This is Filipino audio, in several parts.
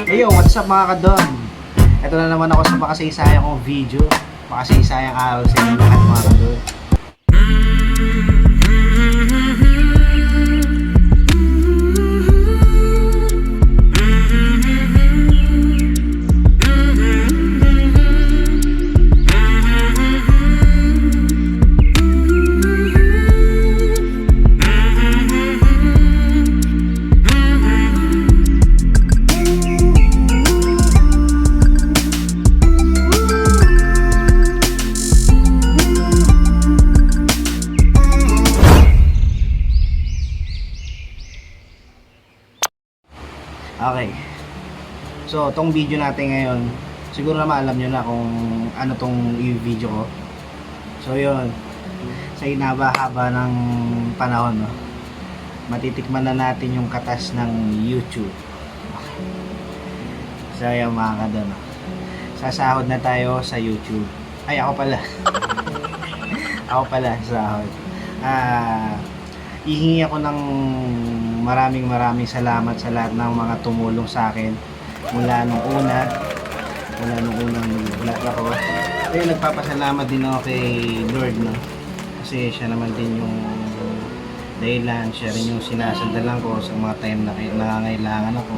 Hey yo, what's up mga kadon? Ito na naman ako sa makasaysayang kong video, makasaysayang araw sa inyo lahat mga kadon. Okay. So, tong video natin ngayon, siguro naman alam nyo na kung ano tong i-video ko. So, yun. Sa inaba-haba ng panahon, no, matitikman na natin yung katas ng YouTube. Okay. So, yun mga kadon, no, sasahod na tayo sa YouTube. Ay, ako pala. Ako pala, sahod. Hihingi ako ng maraming salamat sa lahat ng mga tumulong sa akin mula nung unang vlog ako. Kaya nagpapasalamat din ako kay Lord, no, kasi siya naman din yung dahilan, siya rin yung sinasandalan ko sa mga time na nangangailangan ako,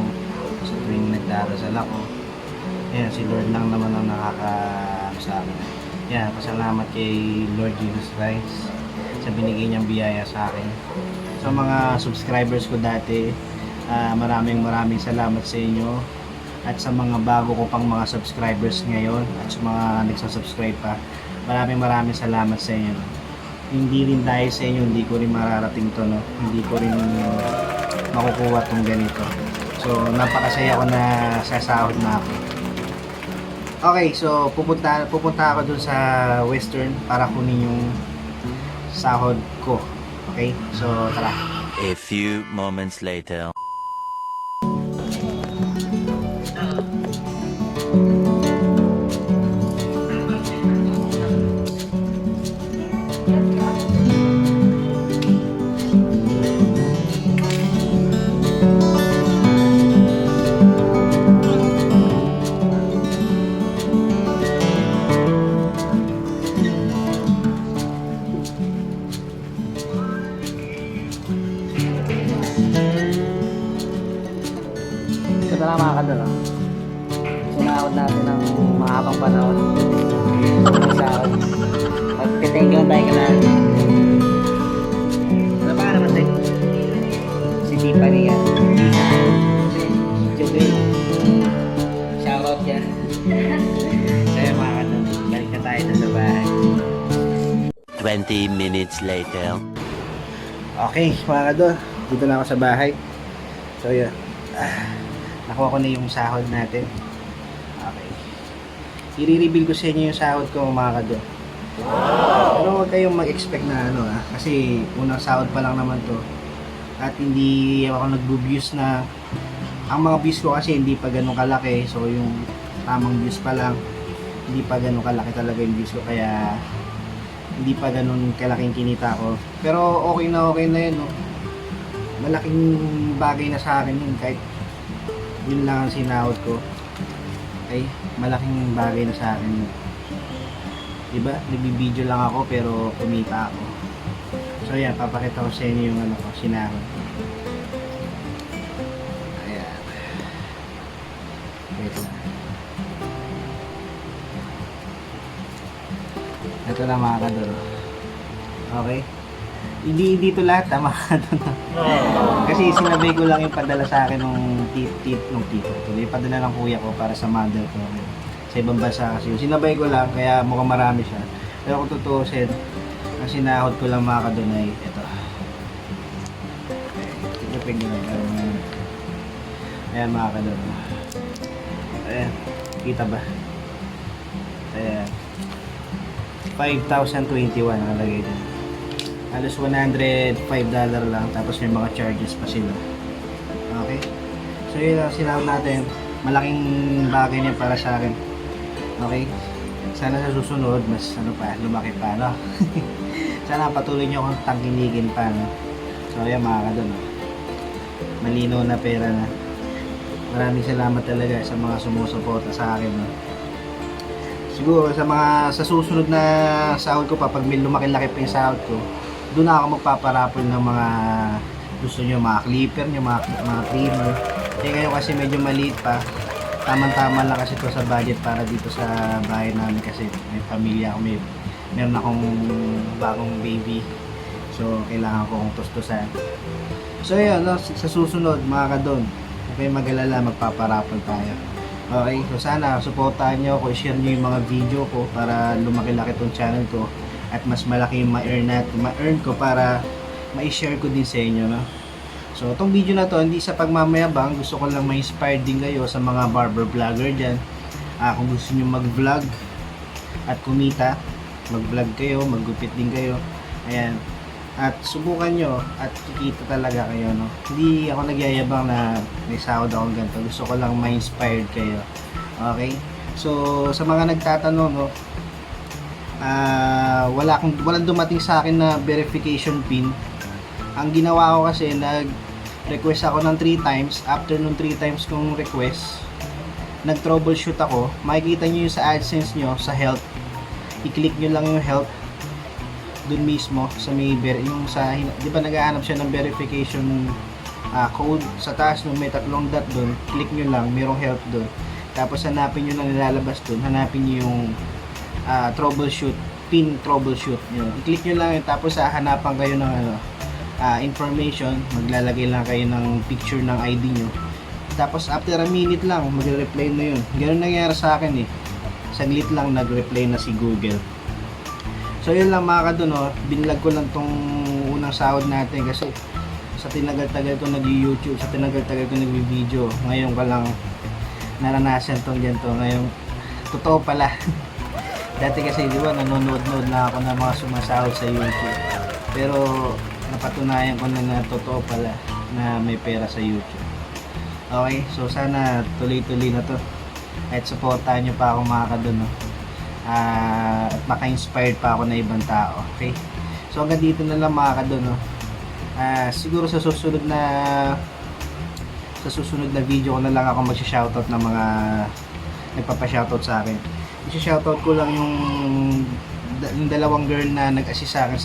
sa tuwing nagdarasal ako. Ayan, si Lord lang naman ang sa akin. Yan, pasalamat kay Lord Jesus Christ sa binigay niyang biyaya sa akin. Sa mga subscribers ko dati, maraming salamat sa inyo. At sa mga bago ko pang mga subscribers ngayon at sa mga nagsasubscribe pa, maraming salamat sa inyo. Hindi rin dahil sa inyo, hindi ko rin mararating to, no? Hindi ko rin makukuha tong ganito. So, napakasaya ko na sasahod na ako. Okay, so pupunta ako dun sa Western para kunin yung sahod ko. Okay? So, tara. A few moments later. Ito na lang mga kadon, no? Sinahod natin ng mahabang panahon. Sahod. Magte-thank you tayo ka na. Ano ba naman tayo? Si Tipa niya. Jodoy. Shoutout yan. Kaya mga kadon, balik na tayo sa bahay. 20 minutes later. Okay mga kadon, dito na ako sa bahay. So yun, nakuha ko na yung sahod natin. Okay, i-reveal ko sa inyo yung sahod ko mga kadon. Pero huwag kayong mag-expect na ano, kasi unang sahod pa lang naman to. At hindi ako nag-views na, ang mga views ko kasi hindi pa ganun kalaki. So yung tamang views pa lang, hindi pa ganun kalaki talaga yung views ko, kaya hindi pa ganun kalaking kinita ko. Pero okay na yun, no? Malaking bagay na sa akin yun, kahit yun lang ang sinahod ko. Okay, malaking bagay na sa akin yun. Diba? Nagbibideo lang ako pero kumita ako. So yan, papakita ko sa inyo yung ano ko, sinahod. Ayan. Wait lang. Ito lang mga kadol. Okay? Hindi dito lahat mga kadol. Kasi sinabay ko lang yung padala sa akin nung tito. Yung padala ng kuya ko para sa mother ko. Sa ibang bansa kasi. Yung sinabay ko lang, kaya mukhang marami siya. Pero kung tutuusin, ang sinahod ko lang mga kadol ay ito. Tipipig nyo lang. Ayan mga kadol. Ayan. Kita ba? Ayan. 5,021 ang lagay dyan. Halos $105 lang, tapos may mga charges pa sila. Okay? So yun ang sinahod natin. Malaking bagay niya para sa akin. Okay? Sana sa susunod, mas ano pa, lumaki pa, no? Sana patuloy nyo akong tangkinigin pa, no? So yan mga kadon, no? Malinaw na pera na. Maraming salamat talaga sa mga sumusuporta sa akin, no? Siguro sa susunod na sahod ko pa, pag may lumaki-laki pa yung sahod ko, doon ako magpaparapol ng mga gusto nyo, mga clipper nyo, mga trimmer. Ngayon kasi medyo maliit pa, tamang-tama lang kasi to sa budget para dito sa bahay namin kasi may pamilya ako, meron akong bagong baby, so kailangan ko kong tustusan. So yun, no, sa susunod mga kadon, huwag kayong mag-alala, magpaparapol tayo. Okay, so sana supportahan nyo ako, share nyo yung mga video ko para lumaki-laki tong channel ko at mas malaki yung ma-earn ko para ma-share ko din sa inyo, no? So itong video na to hindi sa pagmamayabang, gusto ko lang ma-inspire din kayo sa mga barber vlogger dyan. Kung gusto nyo mag-vlog at kumita, mag-vlog kayo, maggupit din kayo, ayan, at subukan nyo at kikita talaga kayo, no? Hindi ako nagyayabang na may sahod akong ganito, gusto ko lang ma-inspired kayo. Okay, so sa mga nagtatanong, no, walang dumating sa akin na verification pin. Ang ginawa ko kasi, nag-request ako ng 3 times. After nung 3 times kong request, nag-troubleshoot ako. Makikita nyo yung sa AdSense nyo, sa health, i-click nyo lang yung health dun mismo sa may yung sa, di ba nag-aanap siya ng verification code sa taas, nung may 3 dot dun, click nyo lang, mayroong health dun, tapos hanapin nyo lang nilalabas dun, hanapin nyo yung troubleshoot, pin troubleshoot yun. I-click nyo lang yun, tapos hahanapan kayo ng information, maglalagay lang kayo ng picture ng ID nyo, tapos after a minute lang magre-reply na yun. Ganun nangyari sa akin saglit lang nag-reply na si Google. So yun lang mga kadon, no? Binlag ko lang tong unang sahod natin kasi sa tinagal-tagal ko nag-YouTube, sa tinagal-tagal ko nag-video, ngayon ko lang naranasan tong ganito. Ngayon, totoo pala. Dati kasi di ba nanonood na ako ng mga sumasahod sa YouTube, pero napatunayan ko na totoo pala na may pera sa YouTube. Okay, so sana tuloy-tuloy na to at supportahan nyo pa ako mga kadon, no? At maka-inspired pa ako na ibang tao. Okay, so hanggang dito na lang mga kadon, no? Siguro sa susunod na video ko na lang ako mag-shoutout ng mga nagpapa-shoutout sa akin. I-shoutout ko lang yung dalawang girl na nag-assist sa akin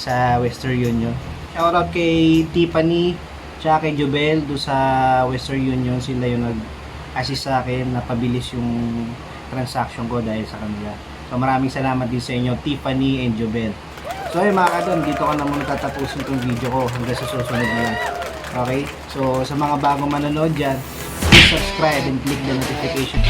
sa Western Union. Shoutout kay Tiffany tsaka kay Jobel do sa Western Union. Sila yung nag-assist sa akin na pabilis yung transaction ko dahil sa kanila. So maraming salamat din sa inyo, Tiffany and Jobel. So ayun mga kadon, dito ko na muna tatapusin itong video ko hanggang sa susunod na lang. Okay? So sa mga bagong manonood dyan, please subscribe and click the notification.